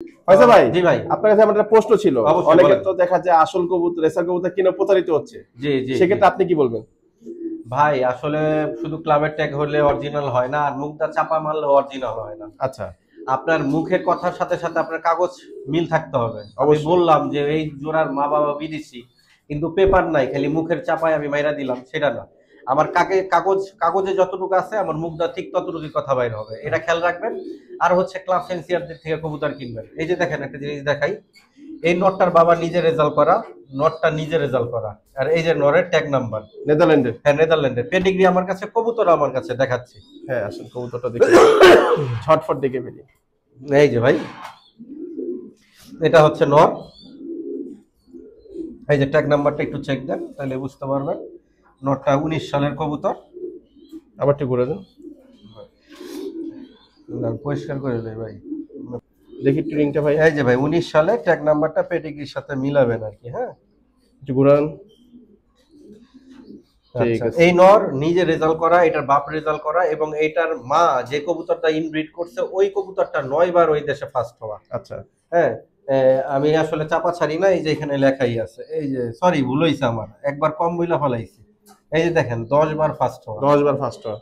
ফয়সাল ভাই, জি ভাই, আপনার কাছে আমার একটা প্রশ্ন ছিল। অবশ্যই অনেকে বলেন। তো দেখা যায় আসল কবুতর, রেসার কবুতর কিনে প্রতারিত হচ্ছে, জি জি জি। সেক্ষেত্রে আপনি কি বলবেন? ভাই আসলে শুধু ক্লাবের ট্যাগ হলে অরিজিনাল হয় না, আর মুখটা চাপা মারলে অরিজিনাল হয় না। আচ্ছা, আপনার মুখের কথার সাথে সাথে আপনার কাগজ মিল থাকতে হবে। আমি অবশ্যই। বললাম যে এই জোড়ার মা বাবা বিদেশি, কিন্তু পেপার নাই, খালি মুখের চাপায় আমি মাইরা দিলাম, সেটা না। আমার কাগজে যতটুকু আছে আমার মুখটা ঠিক ততটুকুই কথা বাইর হবে, এটা খেয়াল রাখবেন। আর হচ্ছে ক্লাব ফেন্সিয়ারদের থেকে কবুতর কিনবেন। এই যে দেখেন একটা জিনিস দেখাই, এই নটটার বাবা নিজে রেজাল্ট করা, নটটা নিজে রেজাল্ট করা, আর এই যে নরের ট্যাগ নাম্বার। নেদারল্যান্ডের। হ্যাঁ, নেদারল্যান্ডের পেডিগ্রি আমার কাছে, কবুতর আমার কাছে, দেখাচ্ছি। হ্যাঁ, আসল কবুতরটা দেখে ঝটফট দেখে ফেলি। এই যে ভাই, এটা হচ্ছে নর। এই যে ট্যাগ নাম্বারটা একটু চেক দেন, তাহলে বুঝতে পারবেন। নটটা 19 সালের কবুতর। আবার একটু ঘুরে দেন, না, পরিষ্কার করে দেয় ভাই। দেখি ট্রেনিংটা ভাই। এই যে ভাই 19 সালে ট্যাগ নাম্বারটা পেডিগ্রির সাথে মিলাবেন আর কি। হ্যাঁ, একটু ঘুরান। ঠিক আচ্ছা। আছে। এই নর নিজে রেজাল্ট করা, এটার বাপ রেজাল্ট করা, এবং এটার মা যে কবুতরটা ইনব্রিড করছে ওই কবুতরটা 9 বার ওই দেশে ফার্স্ট হওয়া। আচ্ছা, হ্যাঁ, আমি আসলে চাপা ছাড়ি না, এই যে এখানে লেখাই আছে। এই যে সরি, ভুল হইছে আমার, একবার কম বইলা ফেলাইছি। এই যে দেখেন 10 বার ফার্স্ট হওয়া। 10 বার ফার্স্ট হওয়া।